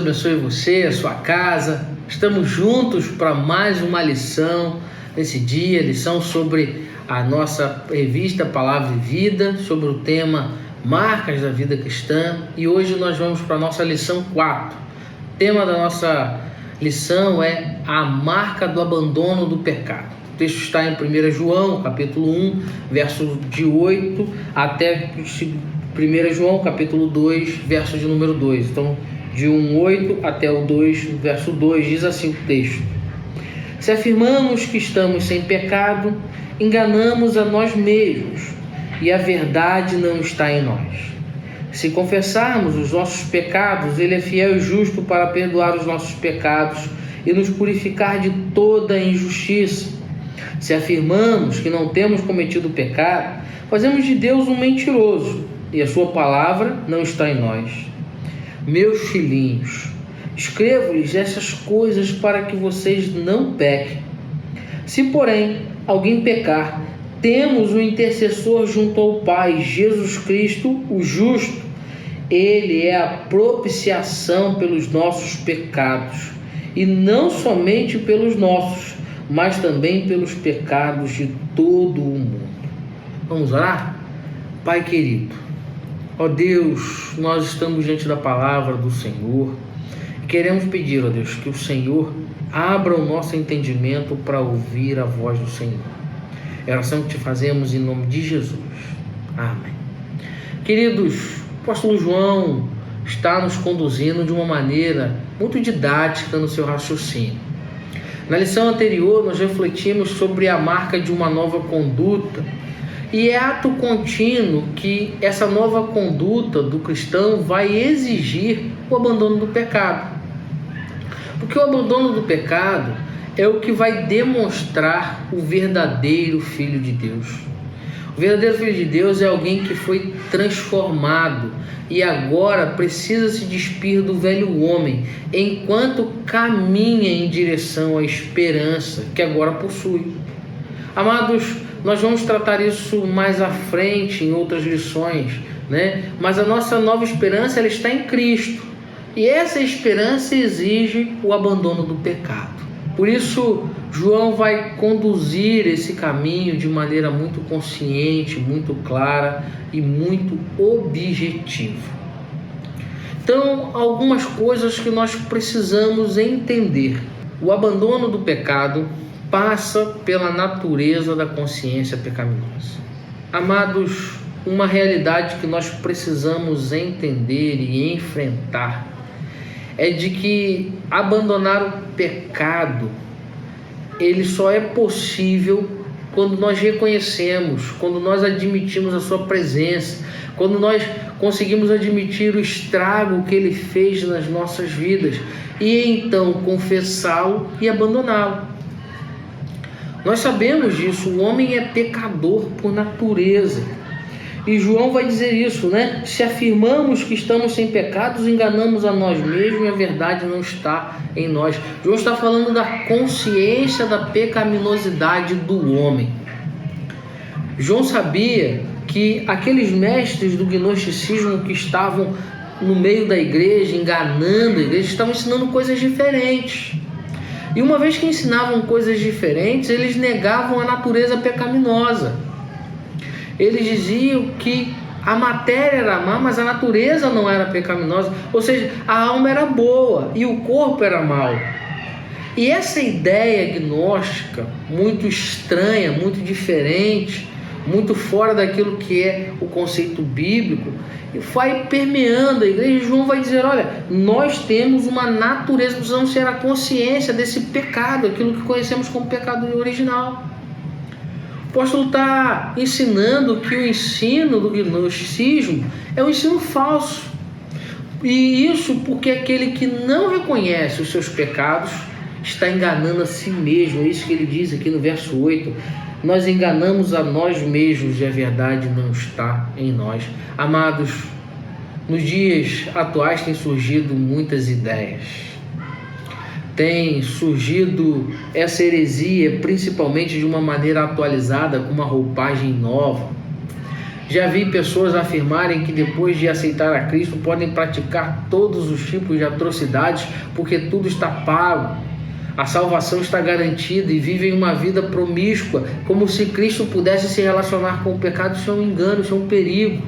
abençoe você, a sua casa. Estamos juntos para mais uma lição nesse dia, lição sobre a nossa revista Palavra e Vida, sobre o tema Marcas da Vida Cristã. E hoje nós vamos para a nossa lição 4. O tema da nossa lição é a marca do abandono do pecado. O texto está em 1 João, capítulo 1, verso de 8 até 1 João, capítulo 2, verso de número 2. Então, de 1,8 até o 2, verso 2, diz assim o texto: Se afirmamos que estamos sem pecado, enganamos a nós mesmos, e a verdade não está em nós. Se confessarmos os nossos pecados, Ele é fiel e justo para perdoar os nossos pecados e nos purificar de toda injustiça. Se afirmamos que não temos cometido pecado, fazemos de Deus um mentiroso, e a sua palavra não está em nós. Meus filhinhos, escrevo-lhes essas coisas para que vocês não pequem. Se, porém, alguém pecar, temos um intercessor junto ao Pai, Jesus Cristo, o justo. Ele é a propiciação pelos nossos pecados, e não somente pelos nossos, mas também pelos pecados de todo o mundo. Vamos orar? Pai querido, ó Deus, nós estamos diante da palavra do Senhor e queremos pedir, ó Deus, que o Senhor abra o nosso entendimento para ouvir a voz do Senhor. É a oração que te fazemos em nome de Jesus. Amém. Queridos, o apóstolo João está nos conduzindo de uma maneira muito didática no seu raciocínio. Na lição anterior, nós refletimos sobre a marca de uma nova conduta, e é ato contínuo que essa nova conduta do cristão vai exigir o abandono do pecado. Porque o abandono do pecado é o que vai demonstrar o verdadeiro Filho de Deus. O verdadeiro Filho de Deus é alguém que foi transformado e agora precisa se despir do velho homem, enquanto caminha em direção à esperança que agora possui. Amados, nós vamos tratar isso mais à frente em outras lições, né? Mas a nossa nova esperança, ela está em Cristo. E essa esperança exige o abandono do pecado. Por isso, João vai conduzir esse caminho de maneira muito consciente, muito clara e muito objetiva. Então, algumas coisas que nós precisamos entender. O abandono do pecado passa pela natureza da consciência pecaminosa. Amados, uma realidade que nós precisamos entender e enfrentar é de que abandonar o pecado, ele só é possível quando nós reconhecemos, quando nós admitimos a sua presença, quando nós conseguimos admitir o estrago que ele fez nas nossas vidas e então confessá-lo e abandoná-lo. Nós sabemos disso, o homem é pecador por natureza. E João vai dizer isso, né? Se afirmamos que estamos sem pecados, enganamos a nós mesmos e a verdade não está em nós. João está falando da consciência da pecaminosidade do homem. João sabia que aqueles mestres do gnosticismo que estavam no meio da igreja, enganando a igreja, estavam ensinando coisas diferentes. E uma vez que ensinavam coisas diferentes, eles negavam a natureza pecaminosa. Eles diziam que a matéria era má, mas a natureza não era pecaminosa. Ou seja, a alma era boa e o corpo era mau. E essa ideia gnóstica, muito estranha, muito diferente, muito fora daquilo que é o conceito bíblico, vai permeando a igreja. E João vai dizer, olha, nós temos uma natureza, precisamos ter a consciência desse pecado, aquilo que conhecemos como pecado original. O apóstolo está ensinando que o ensino do gnosticismo é um ensino falso. E isso porque aquele que não reconhece os seus pecados está enganando a si mesmo. É isso que ele diz aqui no verso 8. Nós enganamos a nós mesmos e a verdade não está em nós. Amados, nos dias atuais tem surgido muitas ideias. Tem surgido essa heresia, principalmente de uma maneira atualizada, com uma roupagem nova. Já vi pessoas afirmarem que depois de aceitar a Cristo podem praticar todos os tipos de atrocidades porque tudo está pago. A salvação está garantida e vivem uma vida promíscua, como se Cristo pudesse se relacionar com o pecado. Isso é um engano, isso é um perigo.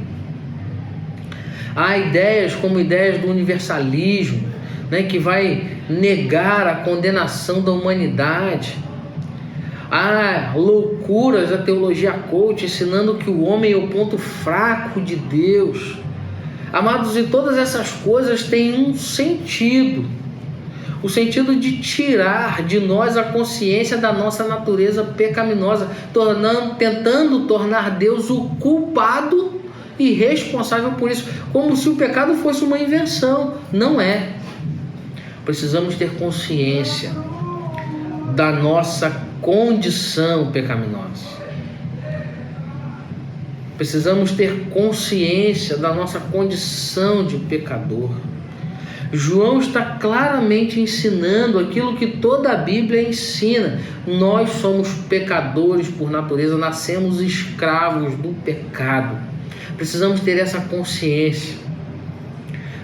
Há ideias como ideias do universalismo, que vai negar a condenação da humanidade. Há loucuras da teologia coach ensinando que o homem é o ponto fraco de Deus. Amados, e todas essas coisas têm um sentido. O sentido de tirar de nós a consciência da nossa natureza pecaminosa, tentando tornar Deus o culpado e responsável por isso, como se o pecado fosse uma invenção. Não é. Precisamos ter consciência da nossa condição pecaminosa. Precisamos ter consciência da nossa condição de pecador. João está claramente ensinando aquilo que toda a Bíblia ensina. Nós somos pecadores por natureza, nascemos escravos do pecado. Precisamos ter essa consciência.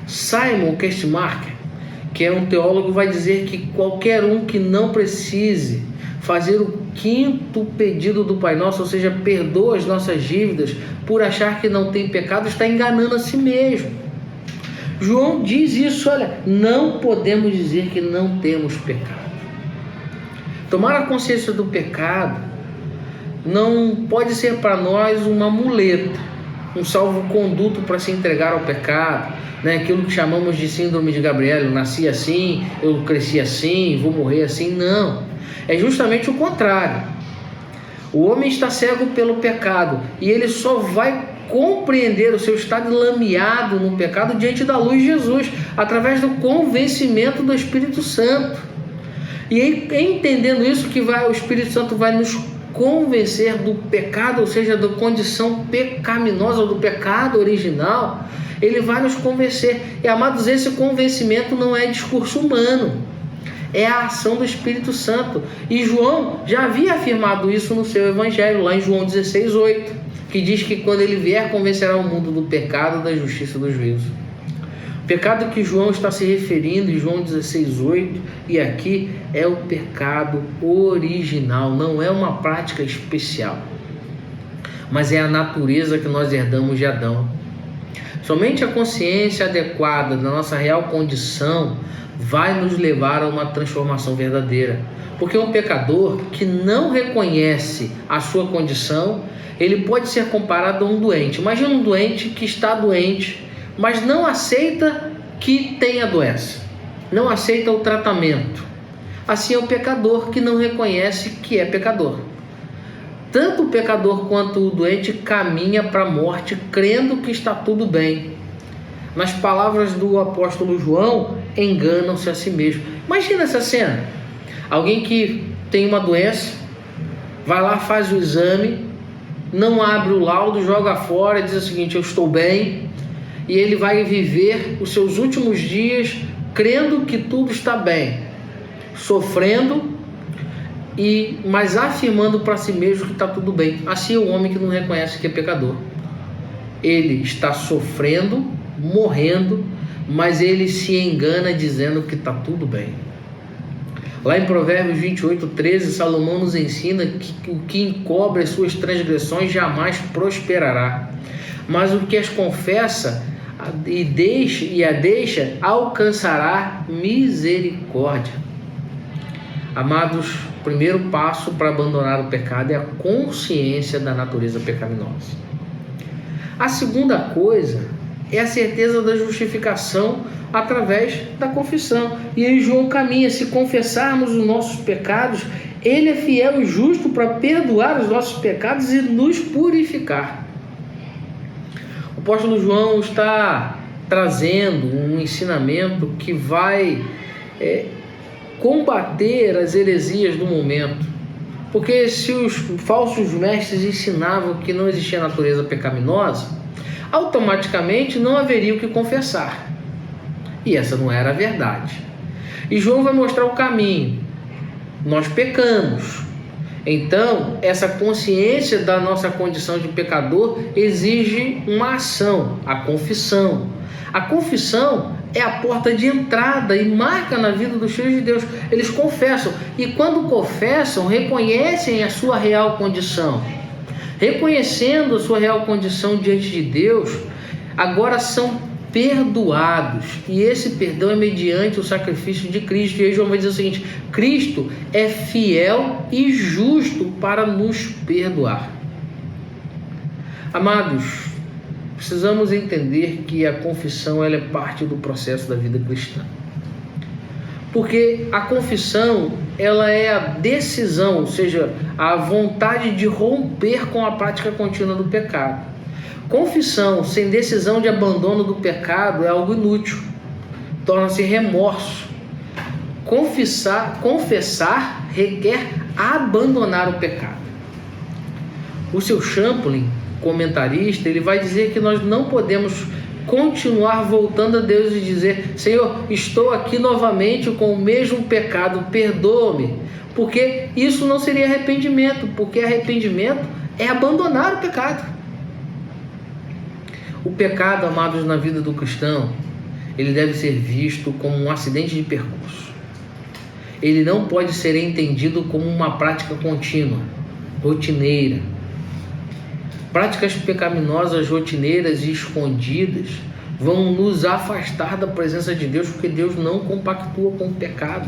Simon Kistemaker, que é um teólogo, vai dizer que qualquer um que não precise fazer o 5º pedido do Pai Nosso, ou seja, perdoa as nossas dívidas por achar que não tem pecado, está enganando a si mesmo. João diz isso, olha, não podemos dizer que não temos pecado. Tomar a consciência do pecado não pode ser para nós uma muleta, um salvo-conduto para se entregar ao pecado, aquilo que chamamos de síndrome de Gabriel. Eu nasci assim, eu cresci assim, vou morrer assim. Não, é justamente o contrário. O homem está cego pelo pecado e ele só vai compreender o seu estado lameado no pecado diante da luz de Jesus, através do convencimento do Espírito Santo. E entendendo isso, que o Espírito Santo vai nos convencer do pecado, ou seja, da condição pecaminosa, do pecado original. Ele vai nos convencer. E, amados, esse convencimento não é discurso humano, é a ação do Espírito Santo. E João já havia afirmado isso no seu evangelho, lá em João 16:8, que diz que quando ele vier, convencerá o mundo do pecado, da justiça e do juízo. O pecado que João está se referindo em João 16:8 e aqui é o pecado original, não é uma prática especial, mas é a natureza que nós herdamos de Adão. Somente a consciência adequada da nossa real condição vai nos levar a uma transformação verdadeira. Porque um pecador que não reconhece a sua condição, ele pode ser comparado a um doente. Imagina um doente que está doente, mas não aceita que tem a doença, não aceita o tratamento. Assim é o pecador que não reconhece que é pecador. Tanto o pecador quanto o doente caminha para a morte crendo que está tudo bem. Nas palavras do apóstolo João, enganam-se a si mesmo. Imagina essa cena. Alguém que tem uma doença, vai lá, faz o exame, não abre o laudo, joga fora e diz o seguinte: eu estou bem. E ele vai viver os seus últimos dias crendo que tudo está bem, sofrendo, mas afirmando para si mesmo que está tudo bem. Assim é o homem que não reconhece que é pecador. Ele está sofrendo, morrendo, mas ele se engana dizendo que está tudo bem. Lá em Provérbios 28:13, Salomão nos ensina que o que encobre as suas transgressões jamais prosperará, mas o que as confessa e a deixa alcançará misericórdia. Amados, o primeiro passo para abandonar o pecado é a consciência da natureza pecaminosa. A segunda coisa é a certeza da justificação através da confissão. E aí João caminha: se confessarmos os nossos pecados, ele é fiel e justo para perdoar os nossos pecados e nos purificar. O apóstolo João está trazendo um ensinamento que vai combater as heresias do momento. Porque se os falsos mestres ensinavam que não existia natureza pecaminosa, automaticamente não haveria o que confessar. E essa não era a verdade. E João vai mostrar o caminho. Nós pecamos. Então, essa consciência da nossa condição de pecador exige uma ação, a confissão. A confissão é a porta de entrada e marca na vida dos filhos de Deus. Eles confessam, e quando confessam, reconhecem a sua real condição. Reconhecendo a sua real condição diante de Deus, agora são perdoados, e esse perdão é mediante o sacrifício de Cristo. E aí João vai dizer o seguinte: Cristo é fiel e justo para nos perdoar. Amados, precisamos entender que a confissão ela é parte do processo da vida cristã, porque a confissão ela é a decisão, ou seja, a vontade de romper com a prática contínua do pecado. Confissão sem decisão de abandono do pecado é algo inútil, torna-se remorso. Confessar requer abandonar o pecado. O seu Champlin, comentarista, ele vai dizer que nós não podemos continuar voltando a Deus e dizer: Senhor, estou aqui novamente com o mesmo pecado, perdoa-me, porque isso não seria arrependimento, porque arrependimento é abandonar o pecado. O pecado, amados, na vida do cristão, ele deve ser visto como um acidente de percurso. Ele não pode ser entendido como uma prática contínua, rotineira. Práticas pecaminosas, rotineiras e escondidas vão nos afastar da presença de Deus, porque Deus não compactua com o pecado.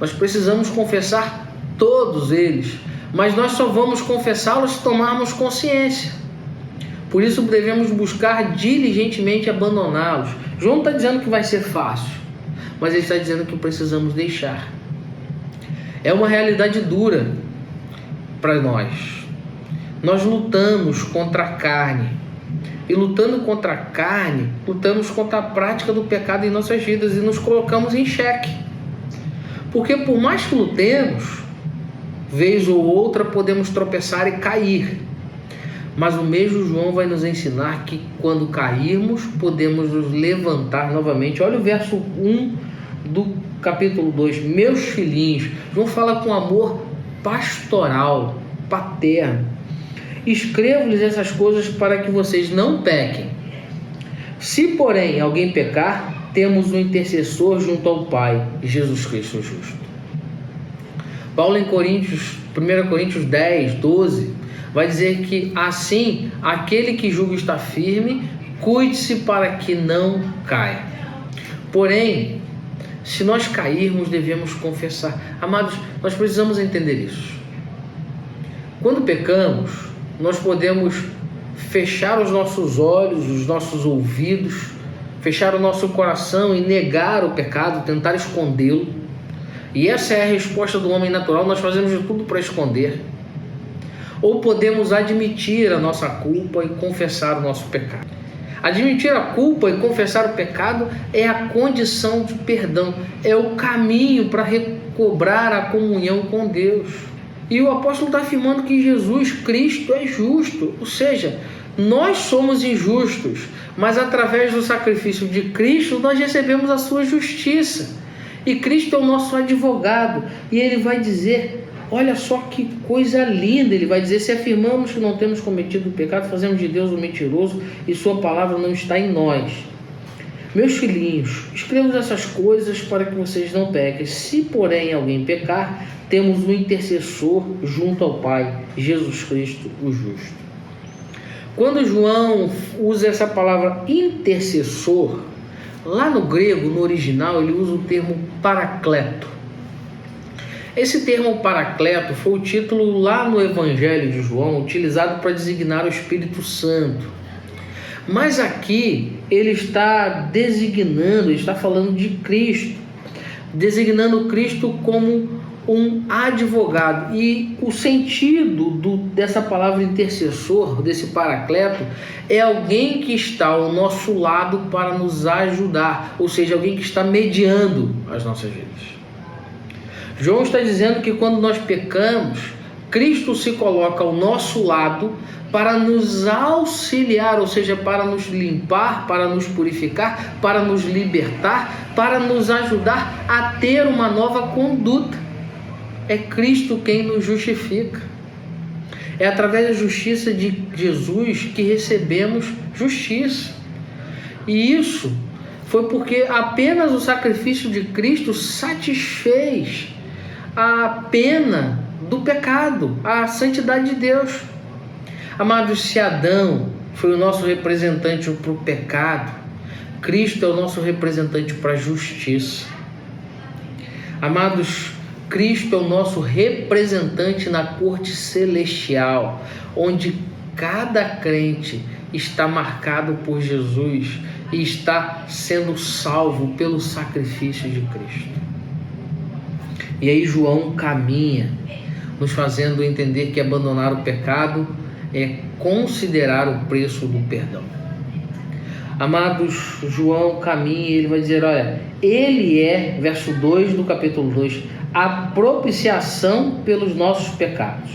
Nós precisamos confessar todos eles, mas nós só vamos confessá-los se tomarmos consciência. Por isso devemos buscar diligentemente abandoná-los. João está dizendo que vai ser fácil, mas ele está dizendo que precisamos deixar. É uma realidade dura para nós. Nós lutamos contra a carne. E lutando contra a carne, lutamos contra a prática do pecado em nossas vidas e nos colocamos em xeque. Porque por mais que lutemos, vez ou outra podemos tropeçar e cair. Mas o mesmo João vai nos ensinar que quando cairmos, podemos nos levantar novamente. Olha o verso 1 do capítulo 2. Meus filhinhos. João fala com amor pastoral, paterno. Escrevo-lhes essas coisas para que vocês não pequem. Se, porém, alguém pecar, temos um intercessor junto ao Pai, Jesus Cristo justo. Paulo em 1 Coríntios 10, 12... vai dizer que assim, aquele que julga está firme, cuide-se para que não caia. Porém, se nós cairmos, devemos confessar. Amados, nós precisamos entender isso. Quando pecamos, nós podemos fechar os nossos olhos, os nossos ouvidos, fechar o nosso coração e negar o pecado, tentar escondê-lo. E essa é a resposta do homem natural, nós fazemos de tudo para esconder. Ou podemos admitir a nossa culpa e confessar o nosso pecado. Admitir a culpa e confessar o pecado é a condição de perdão, é o caminho para recobrar a comunhão com Deus. E o apóstolo está afirmando que Jesus Cristo é justo, ou seja, nós somos injustos, mas através do sacrifício de Cristo nós recebemos a sua justiça. E Cristo é o nosso advogado, e ele vai dizer: olha só que coisa linda, ele vai dizer: se afirmamos que não temos cometido o pecado, fazemos de Deus um mentiroso e sua palavra não está em nós. Meus filhinhos, escrevo essas coisas para que vocês não pequem. Se, porém, alguém pecar, temos um intercessor junto ao Pai, Jesus Cristo, o justo. Quando João usa essa palavra intercessor, lá no grego, no original, ele usa o termo paracleto. Esse termo paracleto foi o título lá no Evangelho de João, utilizado para designar o Espírito Santo. Mas aqui ele está designando, ele está falando de Cristo, designando Cristo como um advogado. E o sentido dessa palavra intercessor, desse paracleto, é alguém que está ao nosso lado para nos ajudar, ou seja, alguém que está mediando as nossas vidas. João está dizendo que quando nós pecamos, Cristo se coloca ao nosso lado para nos auxiliar, ou seja, para nos limpar, para nos purificar, para nos libertar, para nos ajudar a ter uma nova conduta. É Cristo quem nos justifica. É através da justiça de Jesus que recebemos justiça. E isso foi porque apenas o sacrifício de Cristo satisfez a pena do pecado, a santidade de Deus. Amados, se Adão foi o nosso representante para o pecado, Cristo é o nosso representante para a justiça. Amados, Cristo é o nosso representante na corte celestial, onde cada crente está marcado por Jesus e está sendo salvo pelo sacrifício de Cristo. E aí João caminha, nos fazendo entender que abandonar o pecado é considerar o preço do perdão. Amados, João caminha e ele vai dizer, olha, ele é, verso 2 do capítulo 2, a propiciação pelos nossos pecados.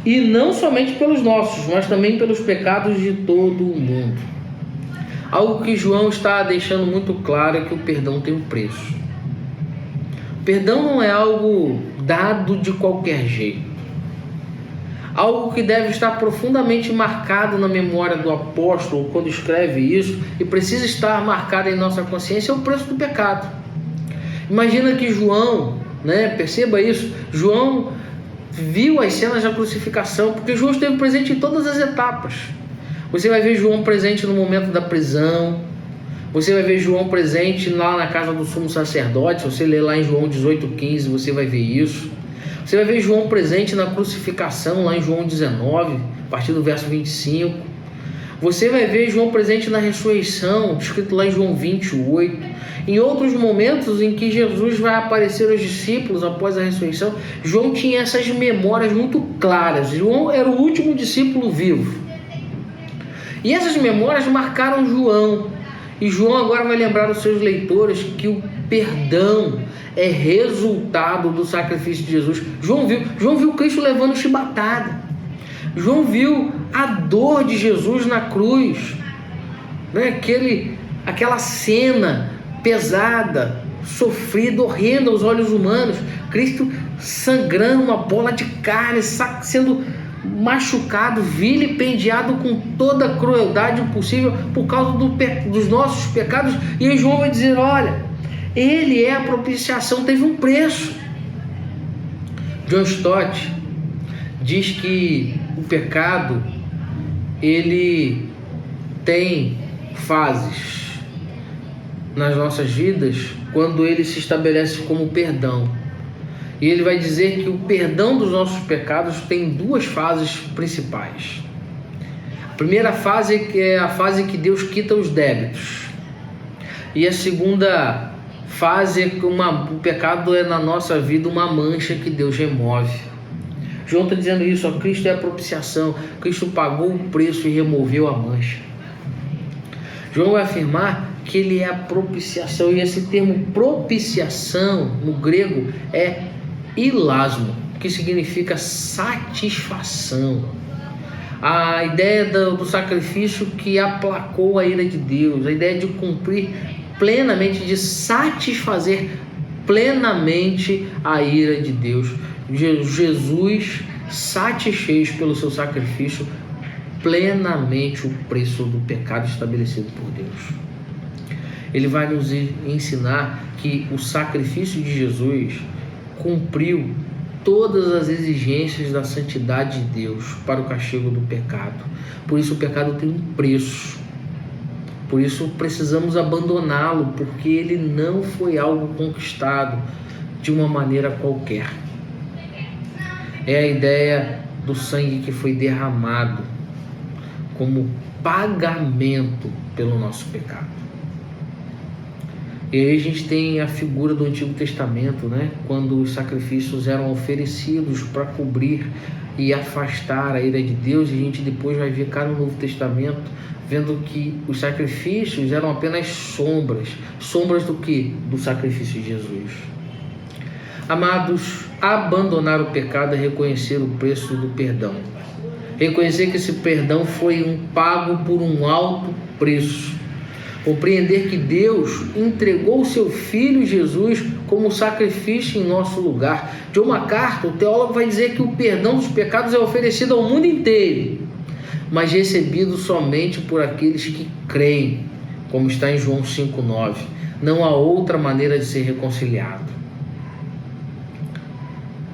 E não somente pelos nossos, mas também pelos pecados de todo o mundo. Algo que João está deixando muito claro é que o perdão tem um preço. O perdão não é algo dado de qualquer jeito. Algo que deve estar profundamente marcado na memória do apóstolo quando escreve isso e precisa estar marcado em nossa consciência é o preço do pecado. Imagina que João, perceba isso, João viu as cenas da crucificação, porque João esteve presente em todas as etapas. Você vai ver João presente no momento da prisão, você vai ver João presente lá na casa do sumo sacerdote. Se você ler lá em João 18:15, você vai ver isso. Você vai ver João presente na crucificação, lá em João 19, a partir do verso 25. Você vai ver João presente na ressurreição, escrito lá em João 28. Em outros momentos em que Jesus vai aparecer aos discípulos após a ressurreição, João tinha essas memórias muito claras. João era o último discípulo vivo. E essas memórias marcaram João. E João agora vai lembrar aos seus leitores que o perdão é resultado do sacrifício de Jesus. João viu Cristo levando chibatada. João viu a dor de Jesus na cruz, aquela cena pesada, sofrida, horrenda aos olhos humanos. Cristo sangrando uma bola de carne, sendo machucado, vilipendiado com toda a crueldade possível por causa dos nossos pecados. E aí João vai dizer, olha, ele é a propiciação, teve um preço. John Stott diz que o pecado, ele tem fases nas nossas vidas quando ele se estabelece como perdão. E ele vai dizer que o perdão dos nossos pecados tem duas fases principais. A primeira fase é a fase que Deus quita os débitos. E a segunda fase é que o pecado é na nossa vida uma mancha que Deus remove. João está dizendo isso, Cristo é a propiciação. Cristo pagou o preço e removeu a mancha. João vai afirmar que ele é a propiciação. E esse termo propiciação no grego é hilasmo, que significa satisfação. A ideia do sacrifício que aplacou a ira de Deus, a ideia de cumprir plenamente, de satisfazer plenamente a ira de Deus. Jesus satisfez pelo seu sacrifício plenamente o preço do pecado estabelecido por Deus. Ele vai nos ensinar que o sacrifício de Jesus cumpriu todas as exigências da santidade de Deus para o castigo do pecado. Por isso o pecado tem um preço. Por isso precisamos abandoná-lo, porque ele não foi algo conquistado de uma maneira qualquer. É a ideia do sangue que foi derramado como pagamento pelo nosso pecado. E aí a gente tem a figura do Antigo Testamento, quando os sacrifícios eram oferecidos para cobrir e afastar a ira de Deus. E a gente depois vai ver cá no Novo Testamento, vendo que os sacrifícios eram apenas sombras do que? Do sacrifício de Jesus. Amados, abandonar o pecado é reconhecer o preço do perdão. Reconhecer que esse perdão foi pago por um alto preço. Compreender que Deus entregou o seu Filho Jesus como sacrifício em nosso lugar. John MacArthur, o teólogo, vai dizer que o perdão dos pecados é oferecido ao mundo inteiro, mas recebido somente por aqueles que creem, como está em João 5,9. Não há outra maneira de ser reconciliado.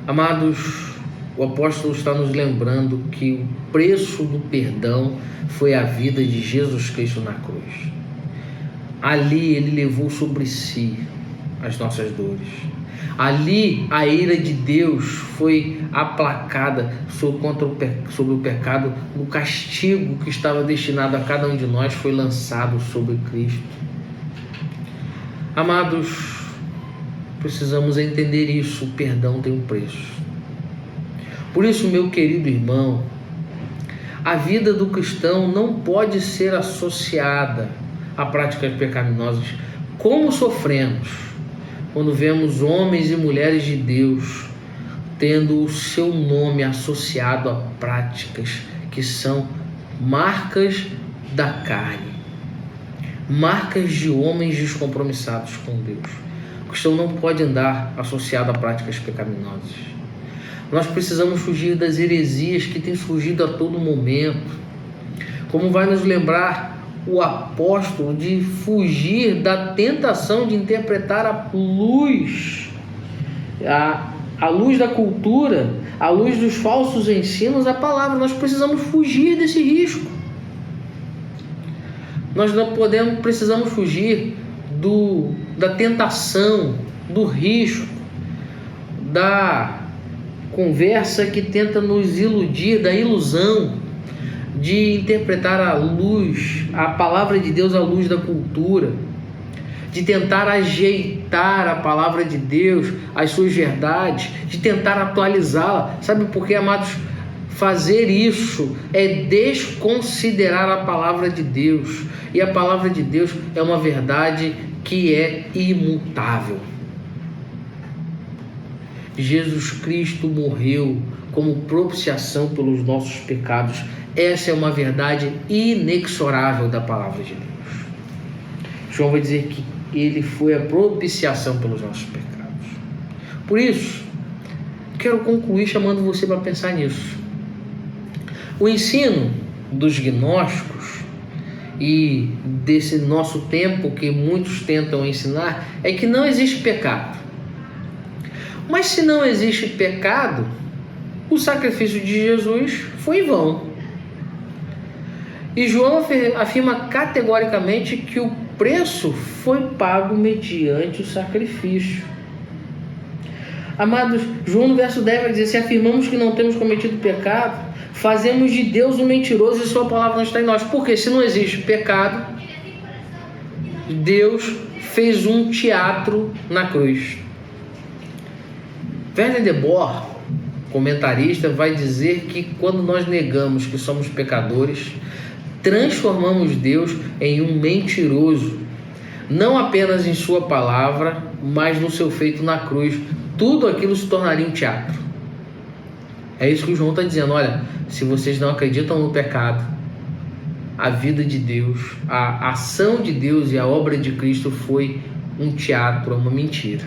Amados, o apóstolo está nos lembrando que o preço do perdão foi a vida de Jesus Cristo na cruz. Ali ele levou sobre si as nossas dores. Ali a ira de Deus foi aplacada sobre o pecado. O castigo que estava destinado a cada um de nós foi lançado sobre Cristo. Amados, precisamos entender isso. O perdão tem um preço. Por isso, meu querido irmão, a vida do cristão não pode ser associada a práticas pecaminosas, como sofremos quando vemos homens e mulheres de Deus tendo o seu nome associado a práticas que são marcas da carne, marcas de homens descompromissados com Deus. O cristão não pode andar associado a práticas pecaminosas. Nós precisamos fugir das heresias que têm surgido a todo momento. Como vai nos lembrar o apóstolo, de fugir da tentação de interpretar a luz da cultura, a luz dos falsos ensinos, a palavra. Nós precisamos fugir desse risco. Nós não precisamos fugir da tentação, do risco, da conversa que tenta nos iludir, da ilusão de interpretar a palavra de Deus à luz da cultura, de tentar ajeitar a palavra de Deus às suas verdades, de tentar atualizá-la. Sabe por quê, amados? Fazer isso é desconsiderar a palavra de Deus, e a palavra de Deus é uma verdade que é imutável. Jesus Cristo morreu como propiciação pelos nossos pecados. Essa é uma verdade inexorável da palavra de Deus. João vai dizer que ele foi a propiciação pelos nossos pecados. Por isso, quero concluir chamando você para pensar nisso. O ensino dos gnósticos e desse nosso tempo que muitos tentam ensinar é que não existe pecado. Mas se não existe pecado, o sacrifício de Jesus foi em vão. E João afirma categoricamente que o preço foi pago mediante o sacrifício. Amados, João no verso 10 vai dizer: se afirmamos que não temos cometido pecado, fazemos de Deus um mentiroso e sua palavra não está em nós. Porque se não existe pecado, Deus fez um teatro na cruz. Werner de Boer, comentarista, vai dizer que quando nós negamos que somos pecadores, transformamos Deus em um mentiroso, não apenas em sua palavra, mas no seu feito na cruz. Tudo aquilo se tornaria um teatro. É isso que o João está dizendo. Olha, se vocês não acreditam no pecado, a vida de Deus, a ação de Deus e a obra de Cristo foi um teatro, uma mentira.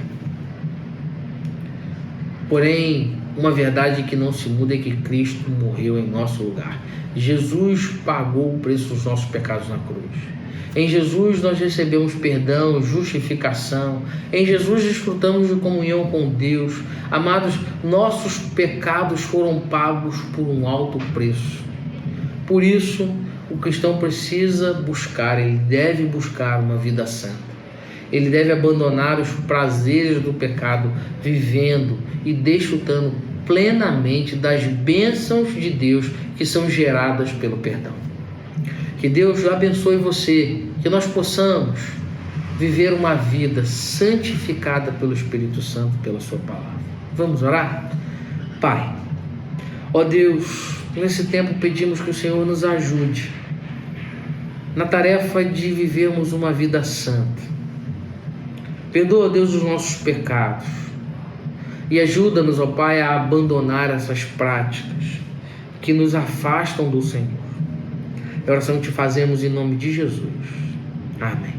Porém, uma verdade que não se muda é que Cristo morreu em nosso lugar. Jesus pagou o preço dos nossos pecados na cruz. Em Jesus nós recebemos perdão, justificação. Em Jesus desfrutamos de comunhão com Deus. Amados, nossos pecados foram pagos por um alto preço. Por isso, o cristão precisa buscar, ele deve buscar uma vida santa. Ele deve abandonar os prazeres do pecado, vivendo e desfrutando plenamente das bênçãos de Deus que são geradas pelo perdão. Que Deus abençoe você, que nós possamos viver uma vida santificada pelo Espírito Santo, pela sua palavra. Vamos orar? Pai, ó Deus, nesse tempo pedimos que o Senhor nos ajude na tarefa de vivermos uma vida santa. Perdoa, Deus, os nossos pecados e ajuda-nos, ó Pai, a abandonar essas práticas que nos afastam do Senhor. É a oração que te fazemos em nome de Jesus. Amém.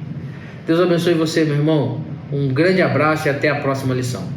Deus abençoe você, meu irmão. Um grande abraço e até a próxima lição.